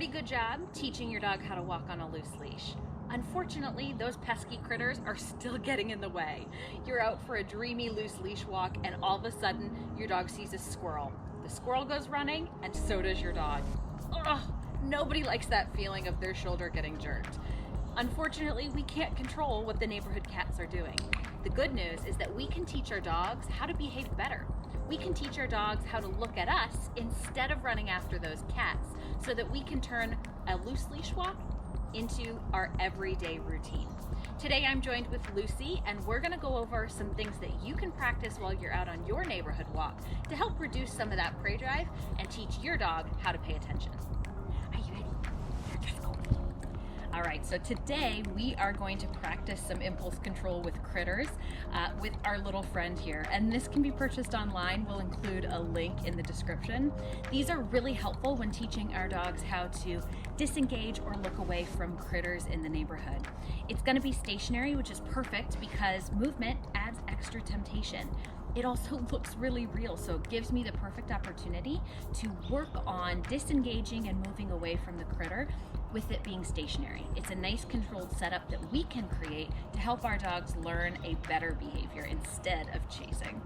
good job teaching your dog how to walk on a loose leash. Unfortunately, those pesky critters are still getting in the way. You're out for a dreamy loose leash walk and all of a sudden your dog sees a squirrel. The squirrel goes running and so does your dog. Ugh, nobody likes that feeling of their shoulder getting jerked. Unfortunately, we can't control what the neighborhood cats are doing. The good news is that we can teach our dogs how to behave better. We can teach our dogs how to look at us instead of running after those cats so that we can turn a loose leash walk into our everyday routine. Today I'm joined with Lucy and we're gonna go over some things that you can practice while you're out on your neighborhood walk to help reduce some of that prey drive and teach your dog how to pay attention. Are you ready? Let's go. All right, so today we are going to practice some impulse control with critters with our little friend here. And this can be purchased online. We'll include a link in the description. These are really helpful when teaching our dogs how to disengage or look away from critters in the neighborhood. It's gonna be stationary, which is perfect because movement adds extra temptation. It also looks really real, so it gives me the perfect opportunity to work on disengaging and moving away from the critter with it being stationary. It's a nice controlled setup that we can create to help our dogs learn a better behavior instead of chasing.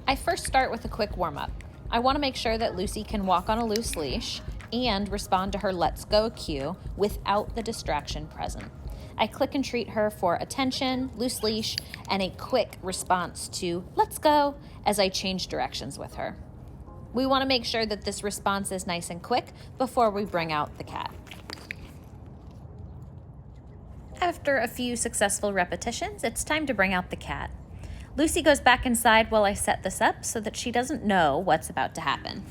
I first start with a quick warm-up. I want to make sure that Lucy can walk on a loose leash and respond to her let's go cue without the distraction present. I click and treat her for attention, loose leash, and a quick response to let's go as I change directions with her. We want to make sure that this response is nice and quick before we bring out the cat. After a few successful repetitions, it's time to bring out the cat. Lucy goes back inside while I set this up so that she doesn't know what's about to happen.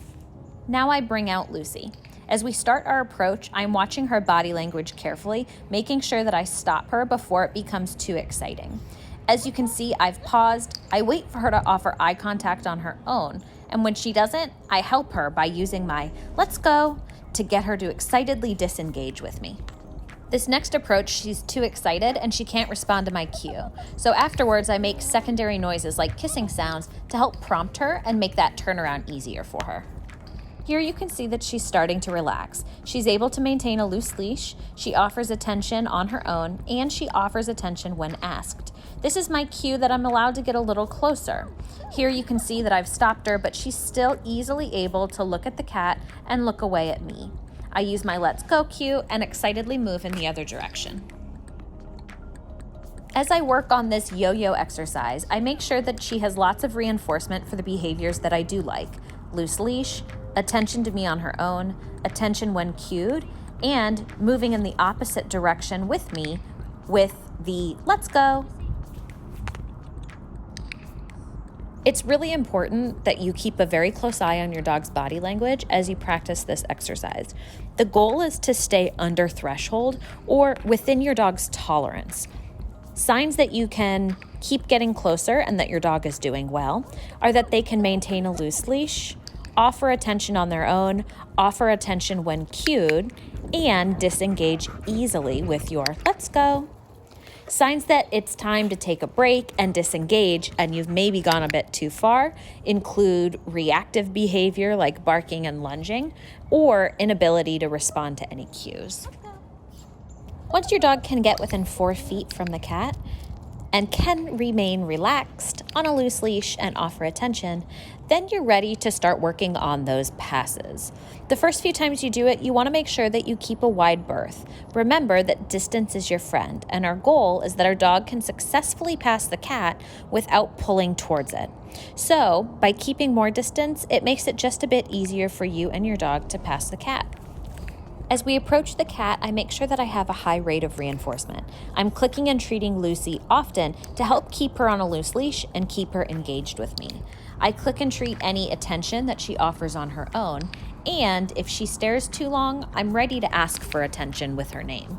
Now I bring out Lucy. As we start our approach, I'm watching her body language carefully, making sure that I stop her before it becomes too exciting. As you can see, I've paused. I wait for her to offer eye contact on her own, and when she doesn't, I help her by using my let's go to get her to excitedly disengage with me. This next approach, she's too excited and she can't respond to my cue. So afterwards, I make secondary noises like kissing sounds to help prompt her and make that turnaround easier for her. Here you can see that she's starting to relax. She's able to maintain a loose leash, she offers attention on her own, and she offers attention when asked. This is my cue that I'm allowed to get a little closer. Here you can see that I've stopped her, but she's still easily able to look at the cat and look away at me. I use my let's go cue and excitedly move in the other direction. As I work on this yo-yo exercise, I make sure that she has lots of reinforcement for the behaviors that I do like. Loose leash, attention to me on her own, attention when cued, and moving in the opposite direction with me with the let's go. It's really important that you keep a very close eye on your dog's body language as you practice this exercise. The goal is to stay under threshold or within your dog's tolerance. Signs that you can keep getting closer and that your dog is doing well are that they can maintain a loose leash, offer attention on their own, offer attention when cued, and disengage easily with your let's go. Signs that it's time to take a break and disengage and you've maybe gone a bit too far include reactive behavior like barking and lunging or inability to respond to any cues. Once your dog can get within 4 feet from the cat and can remain relaxed on a loose leash and offer attention, then you're ready to start working on those passes. The first few times you do it, you want to make sure that you keep a wide berth. Remember that distance is your friend, and our goal is that our dog can successfully pass the cat without pulling towards it. So, by keeping more distance, it makes it just a bit easier for you and your dog to pass the cat. As we approach the cat, I make sure that I have a high rate of reinforcement. I'm clicking and treating Lucy often to help keep her on a loose leash and keep her engaged with me. I click and treat any attention that she offers on her own, and if she stares too long, I'm ready to ask for attention with her name.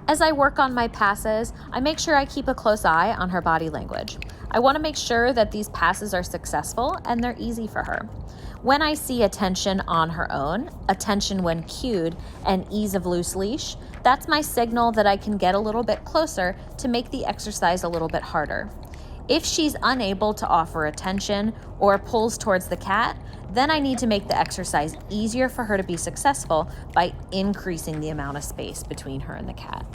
As I work on my passes, I make sure I keep a close eye on her body language. I want to make sure that these passes are successful and they're easy for her. When I see attention on her own, attention when cued, and ease of loose leash, that's my signal that I can get a little bit closer to make the exercise a little bit harder. If she's unable to offer attention or pulls towards the cat, then I need to make the exercise easier for her to be successful by increasing the amount of space between her and the cat.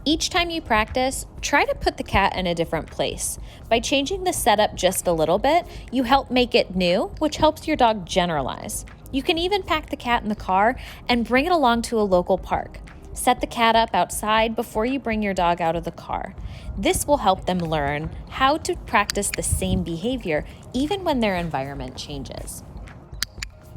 Each time you practice, try to put the cat in a different place. By changing the setup just a little bit, you help make it new, which helps your dog generalize. You can even pack the cat in the car and bring it along to a local park. Set the cat up outside before you bring your dog out of the car. This will help them learn how to practice the same behavior even when their environment changes.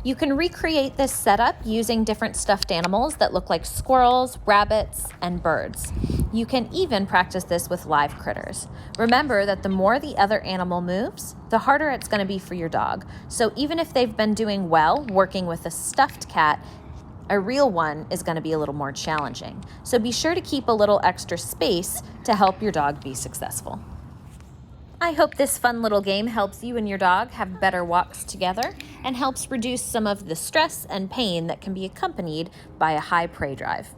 You can recreate this setup using different stuffed animals that look like squirrels, rabbits, and birds. You can even practice this with live critters. Remember that the more the other animal moves, the harder it's going to be for your dog. So even if they've been doing well working with a stuffed cat, a real one is going to be a little more challenging. So be sure to keep a little extra space to help your dog be successful. I hope this fun little game helps you and your dog have better walks together and helps reduce some of the stress and pain that can be accompanied by a high prey drive.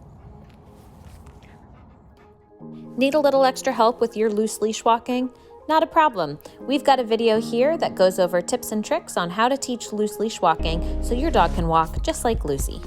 Need a little extra help with your loose leash walking? Not a problem. We've got a video here that goes over tips and tricks on how to teach loose leash walking so your dog can walk just like Lucy.